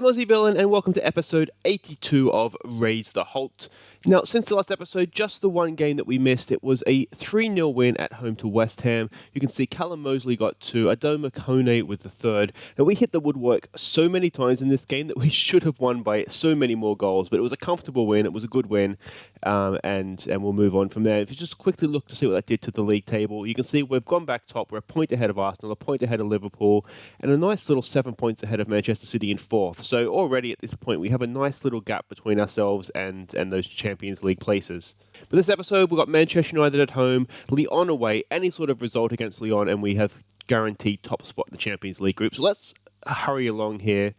I'm Aussie Villain, and welcome to episode 82 of Raise the Halt. Now, since the last episode, just the one game that we missed, it was a 3-0 win at home to West Ham. You can see Callum Mosley got 2, Adobe with the third. Now, we hit the woodwork so many times in this game that we should have won by so many more goals, but it was a comfortable win, it was a good win, and we'll move on from there. If you just quickly look to see what that did to the league table, you can see we've gone back top, we're a point ahead of Arsenal, a point ahead of Liverpool, and a nice little 7 points ahead of Manchester City in fourth. So already at this point, we have a nice little gap between ourselves and those Champions League places. But this episode, we've got Manchester United at home, Lyon away, any sort of result against Lyon, and we have guaranteed top spot in the Champions League group. So let's hurry along here.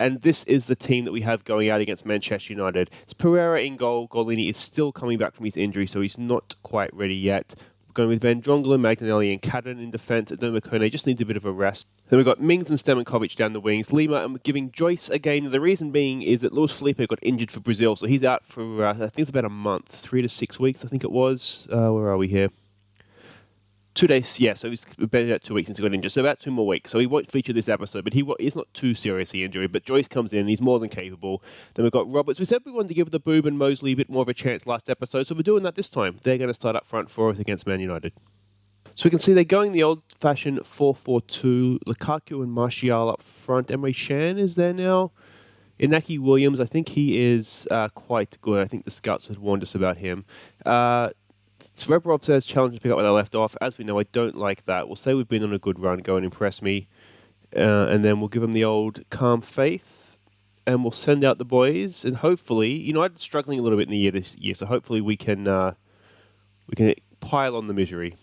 And this is the team that we have going out against Manchester United. It's Pereira in goal. Golini is still coming back from his injury, so he's not quite ready yet. Going with Van Drongelen, Magnanelli and Cadden in defence. Adomah just needs a bit of a rest. Then we've got Mings and Stemenkovic down the wings. Lima and giving Joyce a game. The reason being is that Luis Felipe got injured for Brazil, so he's out for, I think it's about a month, 3 to 6 weeks, I think it was. Where are we here? 2 days, yeah, so he's been about 2 weeks since he got injured, so about 2 more weeks. So he won't feature this episode, but he's not too seriously injured. But Joyce comes in, he's more than capable. Then we've got Roberts. We said we wanted to give the Boob and Mosley a bit more of a chance last episode, so we're doing that this time. They're going to start up front for us against Man United. So we can see they're going the old-fashioned 4-4-2. Lukaku and Martial up front. Emre Can is there now. Inaki Williams, I think he is quite good. I think the scouts had warned us about him. Srebrov says challenge to pick up where they left off. As we know, I don't like that. We'll say we've been on a good run. Go and impress me. And then we'll give them the old calm faith. And we'll send out the boys. And hopefully, United's struggling a little bit in the year this year. So hopefully we can pile on the misery.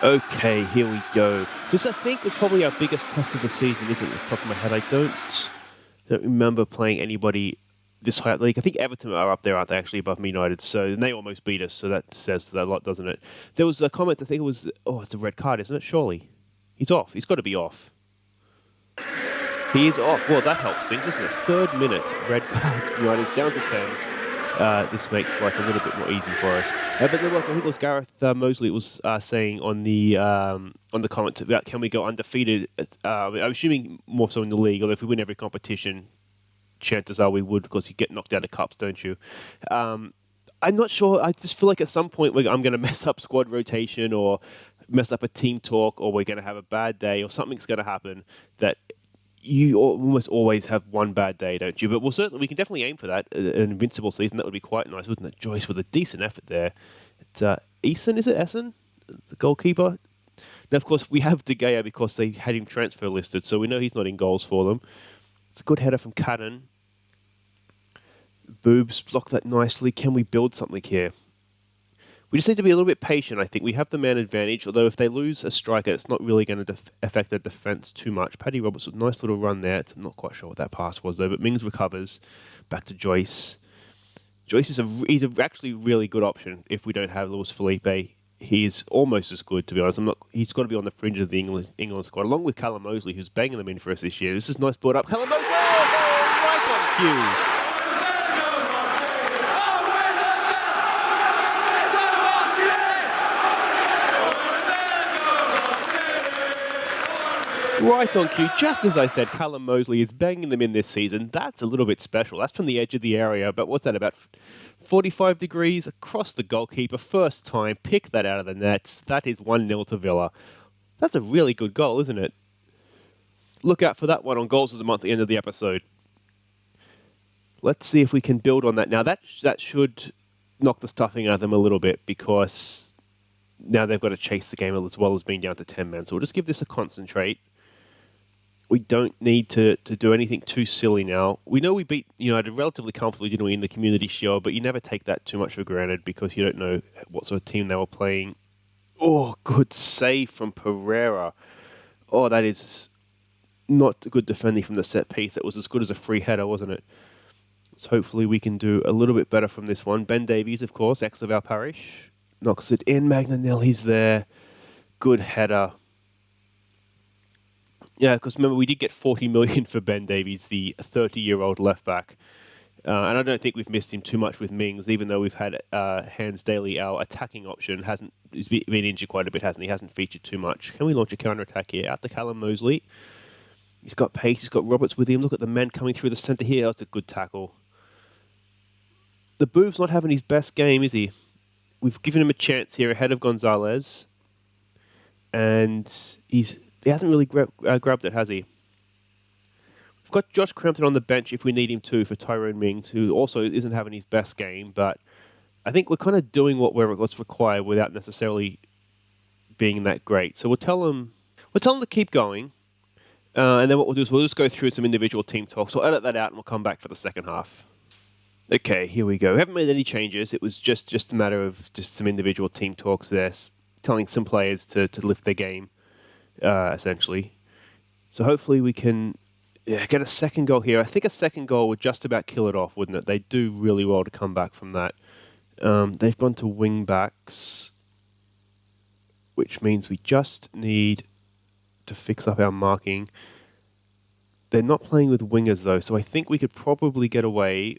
Okay, here we go. So this, I think, is probably our biggest test of the season, isn't it? Off the top of my head, I don't remember playing anybody this high up the league. I think Everton are up there, aren't they, actually, above Me United? So and they almost beat us, so that says that a lot, doesn't it? There was a comment, I think it was, it's a red card, isn't it? Surely. He's off. He's got to be off. He is off. Well, that helps things, doesn't it? 3rd minute, red card. United's down to 10. This makes life a little bit more easy for us. But there was, I think it was Gareth Mosley was saying on the comment about can we go undefeated. I'm assuming more so in the league, although if we win every competition, chances are we would, because you get knocked out of cups, don't you? I'm not sure. I just feel like at some point I'm going to mess up squad rotation or mess up a team talk, or we're going to have a bad day, or something's going to happen that you almost always have one bad day, don't you? But we can definitely aim for that. An invincible season, that would be quite nice, wouldn't it? Joyce with a decent effort there. It's Essen, is it Essen? The goalkeeper? Now, of course, we have De Gea because they had him transfer listed, so we know he's not in goals for them. It's a good header from Cadden. Boobs block that nicely. Can we build something here? We just need to be a little bit patient, I think. We have the man advantage, although if they lose a striker, it's not really going to affect their defence too much. Paddy Roberts with a nice little run there. I'm not quite sure what that pass was, though, but Mings recovers. Back to Joyce. Joyce is he's actually a really good option if we don't have Luis Felipe. He is almost as good, to be honest. He's got to be on the fringe of the England squad, along with Callum Mosley, who's banging them in for us this year. This is nice build-up. Callum Mosley! Right on cue! Right on cue, just as I said, Callum Mosley is banging them in this season. That's a little bit special. That's from the edge of the area, but what's that, about 45 degrees across the goalkeeper? First time, pick that out of the nets. That is 1-0 to Villa. That's a really good goal, isn't it? Look out for that one on Goals of the Month at the end of the episode. Let's see if we can build on that. Now, that should knock the stuffing out of them a little bit, because now they've got to chase the game as well as being down to 10 men. So we'll just give this a concentrate. We don't need to do anything too silly now. We know we beat United relatively comfortably, didn't we, in the Community Shield, but you never take that too much for granted because you don't know what sort of team they were playing. Oh, good save from Pereira. Oh, that is not good defending from the set piece. That was as good as a free header, wasn't it? So hopefully we can do a little bit better from this one. Ben Davies, of course, ex of our parish, knocks it in. Magnanelli's there. Good header. Yeah, because remember, we did get 40 million for Ben Davies, the 30-year-old left-back. And I don't think we've missed him too much with Mings, even though we've had Hans Daly, our attacking option, he's been injured quite a bit, hasn't he? Hasn't featured too much. Can we launch a counter-attack here? Out to Callum Mosley. He's got pace, he's got Roberts with him. Look at the man coming through the centre here. That's a good tackle. The Boob's not having his best game, is he? We've given him a chance here ahead of Gonzalez. And he hasn't really grabbed it, has he? We've got Josh Crampton on the bench if we need him to for Tyrone Mings, who also isn't having his best game. But I think we're kind of doing what's required without necessarily being that great. So we'll tell him to keep going. And then what we'll do is we'll just go through some individual team talks. We'll edit that out and we'll come back for the second half. Okay, here we go. We haven't made any changes. It was just a matter of just some individual team talks there, telling some players to lift their game, essentially. So hopefully we can get a second goal here. I think a second goal would just about kill it off, wouldn't it? They do really well to come back from that. They've gone to wing backs, which means we just need to fix up our marking. They're not playing with wingers though, so I think we could probably get away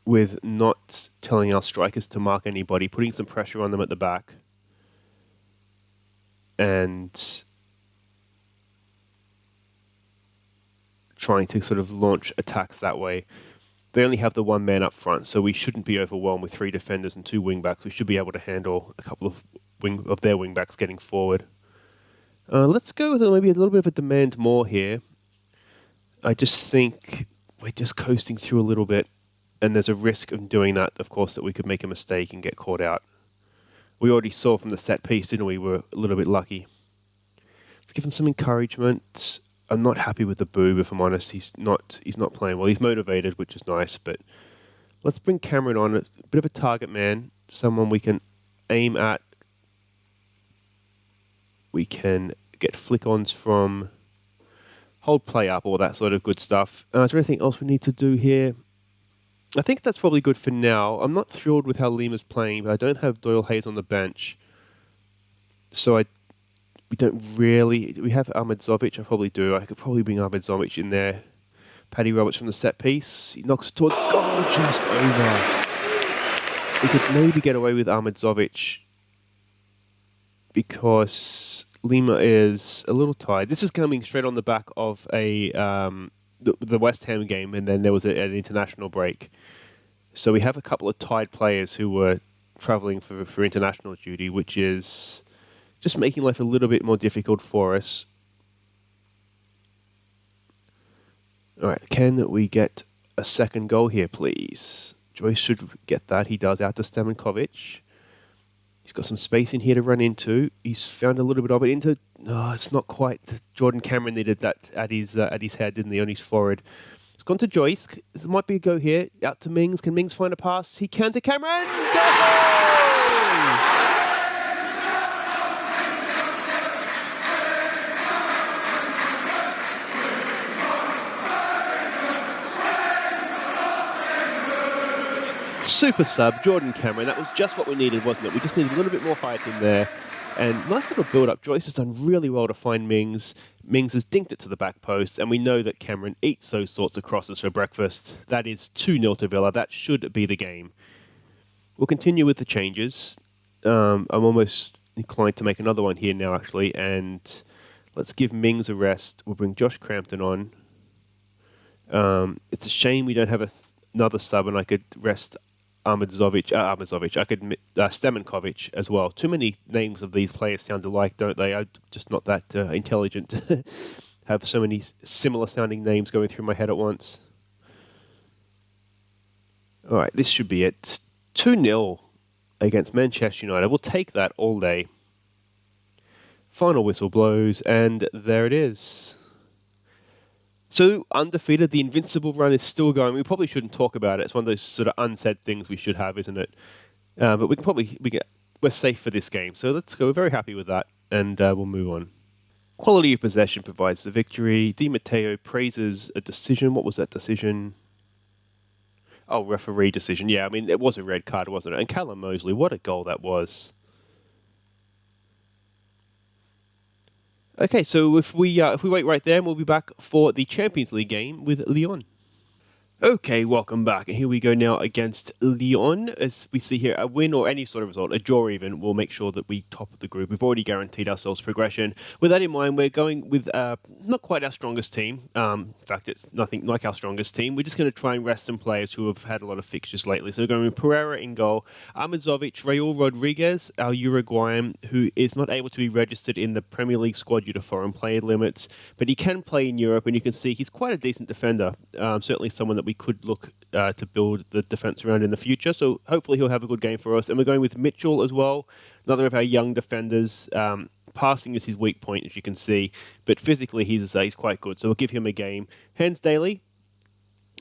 with not telling our strikers to mark anybody, putting some pressure on them at the back, and trying to sort of launch attacks that way. They only have the one man up front, so we shouldn't be overwhelmed with 3 defenders and 2 wing backs. We should be able to handle a couple of their wing backs getting forward. Let's go with maybe a little bit of a demand more here. I just think we're just coasting through a little bit, and there's a risk of doing that, of course, that we could make a mistake and get caught out. We already saw from the set piece, didn't we? We're a little bit lucky. Let's give him some encouragement. I'm not happy with the Boob, if I'm honest. He's not playing well. He's motivated, which is nice, but let's bring Cameron on, a bit of a target man, someone we can aim at. We can get flick-ons from, hold play up, all that sort of good stuff. Is there anything else we need to do here? I think that's probably good for now. I'm not thrilled with how Lima's playing, but I don't have Doyle Hayes on the bench. So we have Ahmed Zovic, I probably do. I could probably bring Ahmed Zovic in there. Paddy Roberts from the set piece. He knocks it towards goal, just over. We could maybe get away with Ahmed Zovic because Lima is a little tired. This is coming straight on the back of the West Ham game, and then there was an international break. So we have a couple of tied players who were travelling for international duty, which is just making life a little bit more difficult for us. All right, can we get a second goal here, please? Joyce should get that. He does, out to Stemenkovic. He's got some space in here to run into. He's found a little bit of it into... No, it's not quite. Jordan Cameron needed that at his head, didn't he, on his forehead. It's gone to Joyce. This might be a go here. Out to Mings. Can Mings find a pass? He can to Cameron. Goal! Super sub, Jordan Cameron. That was just what we needed, wasn't it? We just needed a little bit more height in there. And nice little build-up. Joyce has done really well to find Mings. Mings has dinked it to the back post, and we know that Cameron eats those sorts of crosses for breakfast. That is 2-0 to Villa. That should be the game. We'll continue with the changes. I'm almost inclined to make another one here now, actually, and let's give Mings a rest. We'll bring Josh Crampton on. It's a shame we don't have another sub, and I could rest I could Stemenkovic as well. Too many names of these players sound alike, don't they? I'm just not that intelligent to have so many similar sounding names going through my head at once. All right, this should be it. 2-0 against Manchester United. We'll take that all day. Final whistle blows, and there it is. So, undefeated, the invincible run is still going. We probably shouldn't talk about it. It's one of those sort of unsaid things we should have, isn't it? But we're safe for this game. So let's go. We're very happy with that, and we'll move on. Quality of possession provides the victory. Di Matteo praises a decision. What was that decision? Oh, referee decision. Yeah, I mean, it was a red card, wasn't it? And Callum Mosley, what a goal that was. Okay, so if we wait right there, we'll be back for the Champions League game with Lyon. Okay, welcome back. And here we go now against Lyon. As we see here, a win or any sort of result, a draw even, will make sure that we top the group. We've already guaranteed ourselves progression. With that in mind, we're going with not quite our strongest team. In fact, it's nothing like our strongest team. We're just going to try and rest some players who have had a lot of fixtures lately. So we're going with Pereira in goal, Amazovic, Raul Rodriguez, our Uruguayan, who is not able to be registered in the Premier League squad due to foreign player limits, but he can play in Europe, and you can see he's quite a decent defender. Certainly someone that we could look to build the defence around in the future. So hopefully he'll have a good game for us. And we're going with Mitchell as well, another of our young defenders. Passing is his weak point, as you can see, but physically he's quite good. So we'll give him a game. Hans Daly,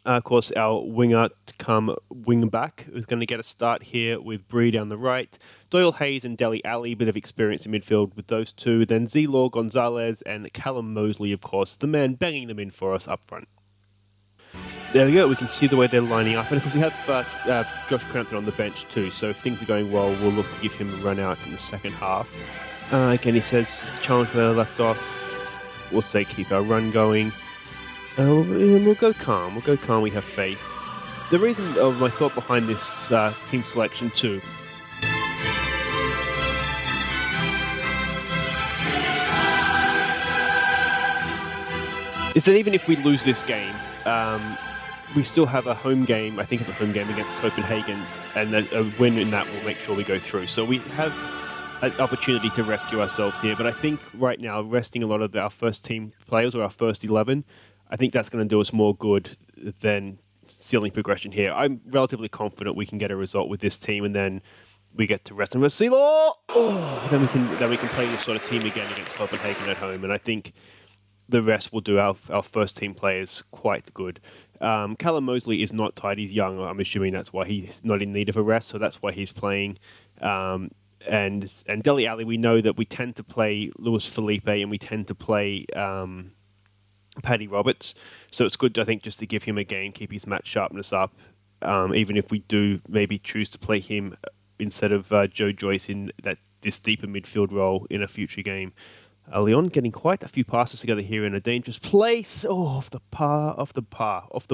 of course, our winger come wing back, is going to get a start here with Bree down the right. Doyle Hayes and Dele Alli, bit of experience in midfield with those two. Then Zilor Gonzalez and Callum Mosley, of course, the man banging them in for us up front. There we go, we can see the way they're lining up. And of course, we have Josh Crampton on the bench too, so if things are going well, we'll look to give him a run out in the second half. Again, he says, challenge where they left off. We'll say keep our run going. We'll go calm. We'll go calm, we have faith. The reason of my thought behind this team selection too is that even if we lose this game, we still have a home game. I think it's a home game against Copenhagen, and a win in that will make sure we go through. So we have an opportunity to rescue ourselves here. But I think right now, resting a lot of our first team players or our first 11, I think that's going to do us more good than sealing progression here. I'm relatively confident we can get a result with this team, and then we get to rest. And then we can play this sort of team again against Copenhagen at home. And I think the rest will do our first team players quite good. Callum Mosley is not tight. He's young. I'm assuming that's why he's not in need of a rest. So that's why he's playing. And Dele Alli, we know that we tend to play Luis Felipe and we tend to play Paddy Roberts. So it's good, I think, just to give him a game, keep his match sharpness up. Even if we do maybe choose to play him instead of Joe Joyce in this deeper midfield role in a future game. Lyon getting quite a few passes together here in a dangerous place. Oh, off the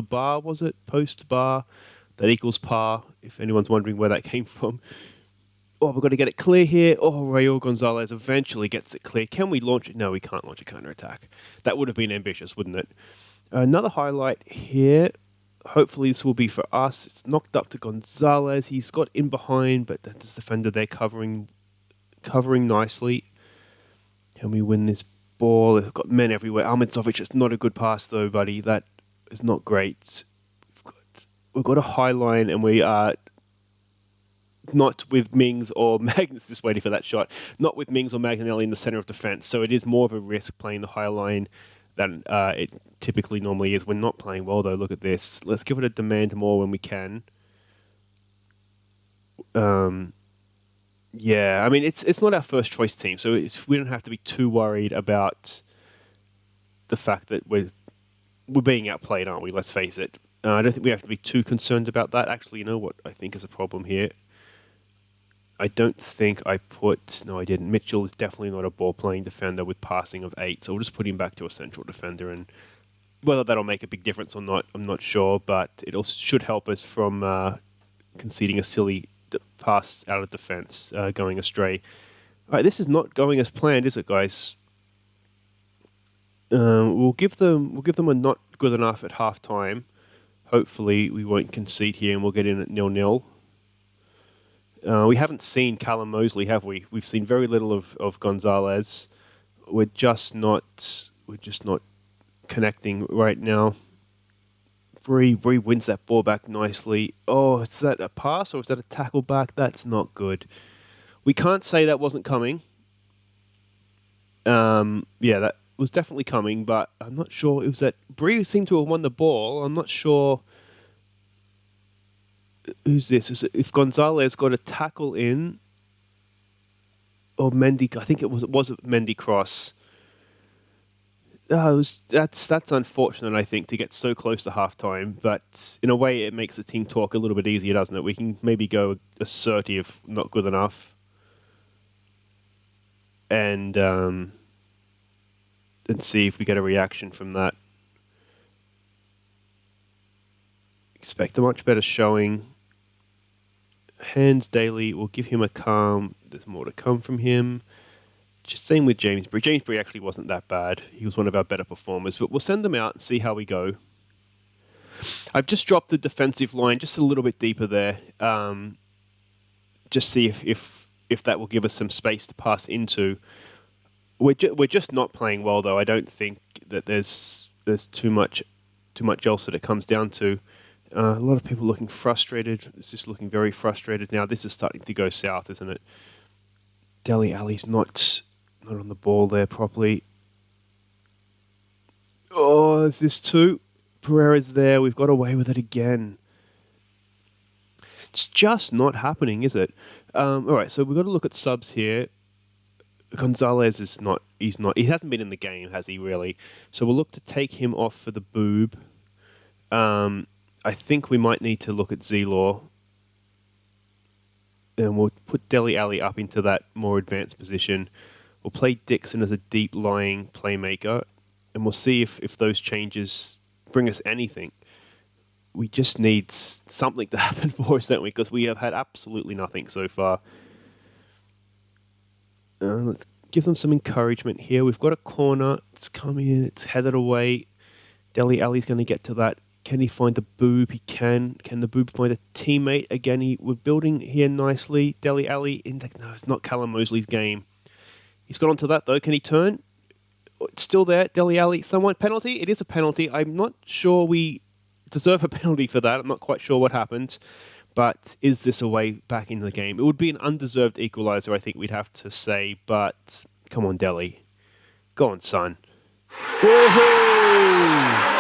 bar, was it? Post bar. That equals par, if anyone's wondering where that came from. Oh, we've got to get it clear here. Oh, Raul Gonzalez eventually gets it clear. Can we launch it? No, we can't launch a counter-attack. That would have been ambitious, wouldn't it? Another highlight here. Hopefully this will be for us. It's knocked up to Gonzalez. He's got in behind, but the defender there covering nicely. Can we win this ball? They've got men everywhere. Amazovic, it's not a good pass though, buddy. That is not great. We've got a high line, and we are not with Mings or Magnus, just waiting for that shot, not with Mings or Magnanelli in the centre of defence. So it is more of a risk playing the high line than it typically normally is. We're not playing well though. Look at this. Let's give it a demand more when we can. Yeah, I mean, it's not our first choice team, so we don't have to be too worried about the fact that we're being outplayed, aren't we? Let's face it. I don't think we have to be too concerned about that. Actually, you know what I think is a problem here? I don't think I put... No, I didn't. Mitchell is definitely not a ball-playing defender with passing of 8, so we'll just put him back to a central defender, and whether that'll make a big difference or not, I'm not sure, but it should help us from conceding a silly pass out of defence, going astray. All right, this is not going as planned, is it, guys? We'll give them a not good enough at half time. Hopefully, we won't concede here, and we'll get in at 0-0. We haven't seen Callum Mosley, have we? We've seen very little of Gonzalez. We're just not connecting right now. Bree wins that ball back nicely. Oh, is that a pass or is that a tackle back? That's not good. We can't say that wasn't coming. Yeah, that was definitely coming, but I'm not sure. It was that Bree seemed to have won the ball. I'm not sure. Who's this? If Gonzalez got a tackle in, or Mendy, I think it was a Mendy cross. That's unfortunate, I think, to get so close to halftime. But in a way, it makes the team talk a little bit easier, doesn't it? We can maybe go assertive, not good enough, and see if we get a reaction from that. Expect a much better showing. Hands Daly will give him a calm. There's more to come from him. Just same with James Bree. James Bree actually wasn't that bad. He was one of our better performers, but we'll send them out and see how we go. I've just dropped the defensive line just a little bit deeper there. Just see if that will give us some space to pass into. We're just not playing well, though. I don't think that there's too much else that it comes down to. A lot of people looking frustrated. It's just looking very frustrated now. This is starting to go south, isn't it? Dele Alli's not on the ball there properly. Oh, is this two? Pereira's there. We've got away with it again. It's just not happening, is it? All right, so we've got to look at subs here. Gonzalez is not. He hasn't been in the game, has he really? So we'll look to take him off for the boob. I think we might need to look at Z-Law. And we'll put Dele Alli up into that more advanced position. We'll play Dixon as a deep lying playmaker. And we'll see if those changes bring us anything. We just need something to happen for us, don't we? Because we have had absolutely nothing so far. Let's give them some encouragement here. We've got a corner. It's coming in. It's headed away. Dele Alli's going to get to that. Can he find the boob? He can. Can the boob find a teammate? Again, we're building here nicely. Dele Alli. No, it's not Callum Mosley's game. He's got onto that, though. Can he turn? It's still there. Dele Alli. Somewhat penalty. It is a penalty. I'm not sure we deserve a penalty for that. I'm not quite sure what happened. But is this a way back into the game? It would be an undeserved equaliser, I think we'd have to say. But come on, Dele. Go on, son. Woohoo!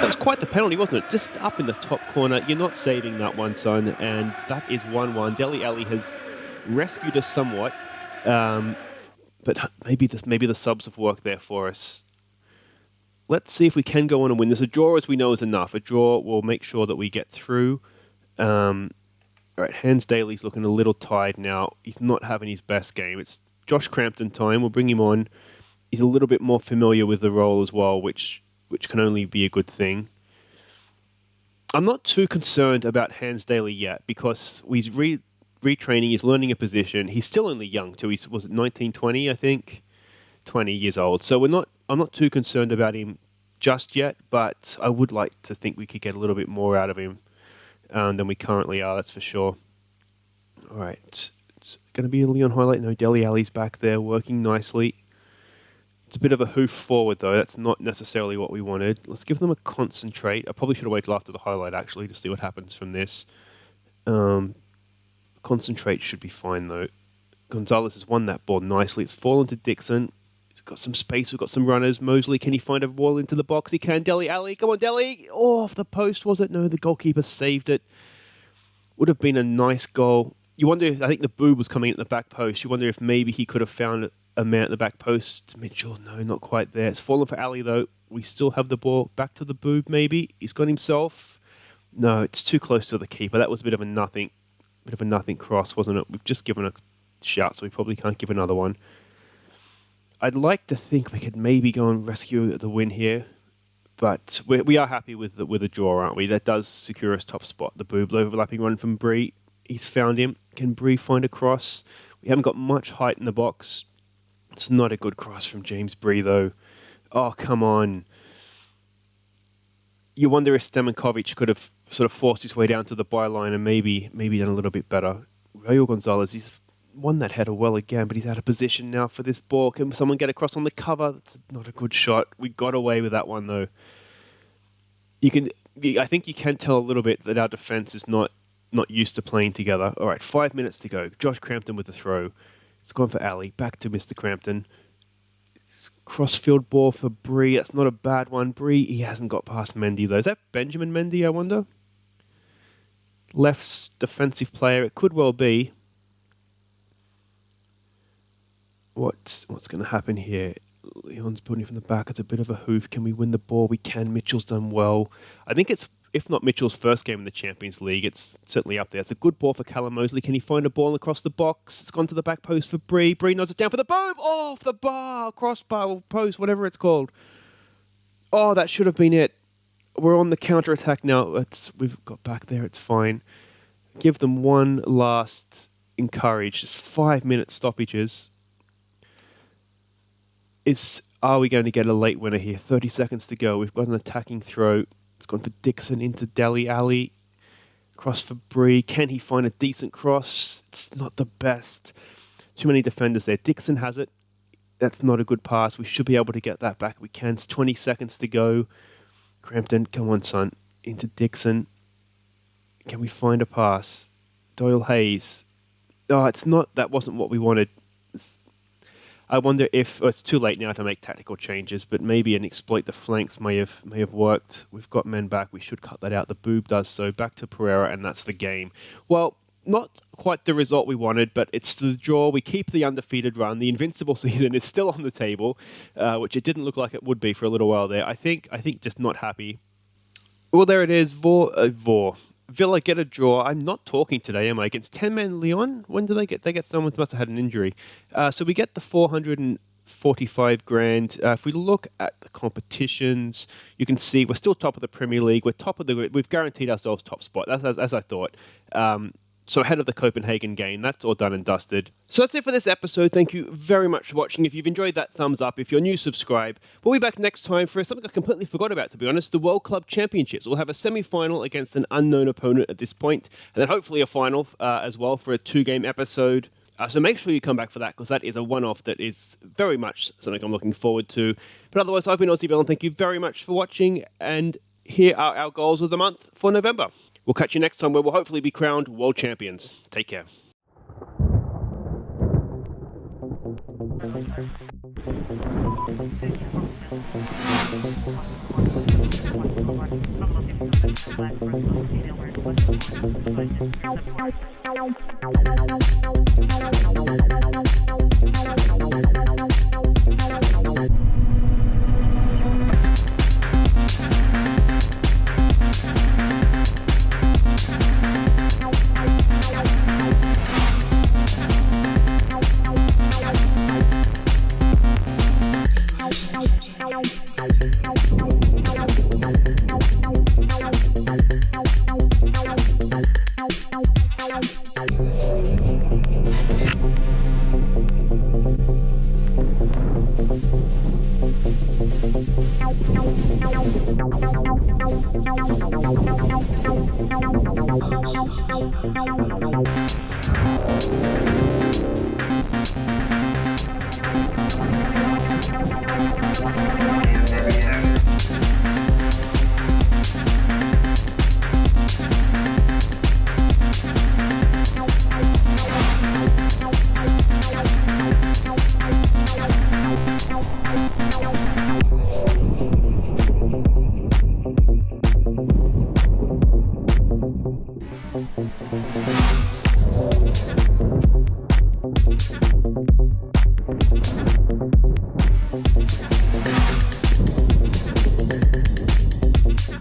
That was quite the penalty, wasn't it? Just up in the top corner. You're not saving that one, son. And that is 1-1. Dele Alli has rescued us somewhat. But maybe the subs have worked there for us. Let's see if we can go on and win this. A draw, as we know, is enough. A draw will make sure that we get through. All right, Hans Daly's looking a little tired now. He's not having his best game. It's Josh Crampton time. We'll bring him on. He's a little bit more familiar with the role as well, which can only be a good thing. I'm not too concerned about Hans Daly yet because he's retraining, he's learning a position. He's still only young too. Was it 19, 20, I think? 20 years old. So I'm not too concerned about him just yet, but I would like to think we could get a little bit more out of him than we currently are, that's for sure. All right. It's going to be a Lyon highlight. No, Dele Alli's back there working nicely. It's a bit of a hoof forward, though. That's not necessarily what we wanted. Let's give them a concentrate. I probably should have waited till after the highlight, actually, to see what happens from this. Concentrate should be fine, though. Gonzalez has won that ball nicely. It's fallen to Dixon. He's got some space. We've got some runners. Mosley, can he find a ball into the box? He can. Dele Alli. Come on, Dele. Oh, off the post, was it? No, the goalkeeper saved it. Would have been a nice goal. You wonder if, I think the boob was coming at the back post. You wonder if maybe he could have found a man at the back post. Mitchell, no, not quite there. It's fallen for Alli, though. We still have the ball back to the boob, maybe. He's got himself. No, it's too close to the keeper. That was a bit of a nothing cross, wasn't it? We've just given a shout, so we probably can't give another one. I'd like to think we could maybe go and rescue the win here, but we are happy with a draw, aren't we? That does secure us top spot. The boob overlapping run from Bree. He's found him. Can Bree find a cross? We haven't got much height in the box. It's not a good cross from James Bree, though. Oh, come on. You wonder if Stemenkovic could have sort of forced his way down to the byline and maybe done a little bit better. Raul Gonzalez, he's won that header well again, but he's out of position now for this ball. Can someone get across on the cover? That's not a good shot. We got away with that one, though. I think you can tell a little bit that our defence is not used to playing together. All right, 5 minutes to go. Josh Crampton with the throw. It's gone for Ali. Back to Mr. Crampton. Crossfield ball for Bree. That's not a bad one. Bree, he hasn't got past Mendy, though. Is that Benjamin Mendy, I wonder? Left's defensive player. It could well be. What's going to happen here? Leon's putting it from the back. It's a bit of a hoof. Can we win the ball? We can. Mitchell's done well. I think it's if not Mitchell's first game in the Champions League, it's certainly up there. It's a good ball for Callum Mosley. Can he find a ball across the box? It's gone to the back post for Bree. Bree nods it down for the boom! Off the bar, crossbar, or post, whatever it's called. Oh, that should have been it. We're on the counter-attack now. We've got back there. It's fine. Give them one last encourage. Just 5-minute stoppages. Are we going to get a late winner here? 30 seconds to go. We've got an attacking throw. It's gone for Dixon into Dele Alli. Cross for Bree. Can he find a decent cross? It's not the best. Too many defenders there. Dixon has it. That's not a good pass. We should be able to get that back. We can. It's 20 seconds to go. Crampton, come on, son. Into Dixon. Can we find a pass? Doyle Hayes. Oh, it's not. That wasn't what we wanted. I wonder if it's too late now to make tactical changes, but maybe an exploit the flanks may have worked. We've got men back. We should cut that out. The boob does so. Back to Pereira, and that's the game. Well, not quite the result we wanted, but it's the draw. We keep the undefeated run. The invincible season is still on the table, which it didn't look like it would be for a little while there. I think just not happy. Well, there it is. Villa get a draw. I'm not talking today, am I? Against 10-man Lyon? When do they get? They get someone who must have had an injury. So we get the 445 grand. If we look at the competitions, you can see we're still top of the Premier League. We're top of the. We've guaranteed ourselves top spot. That's as I thought. So ahead of the Copenhagen game. That's all done and dusted. So that's it for this episode. Thank you very much for watching. If you've enjoyed that, thumbs up. If you're new, subscribe. We'll be back next time for something I completely forgot about, to be honest, the World Club Championships. We'll have a semi-final against an unknown opponent at this point, and then hopefully a final as well for a 2-game episode. So make sure you come back for that, because that is a one-off that is very much something I'm looking forward to. But otherwise, I've been Aussie Villa, and thank you very much for watching, and here are our goals of the month for November. We'll catch you next time, where we'll hopefully be crowned world champions. Take care. Thank you.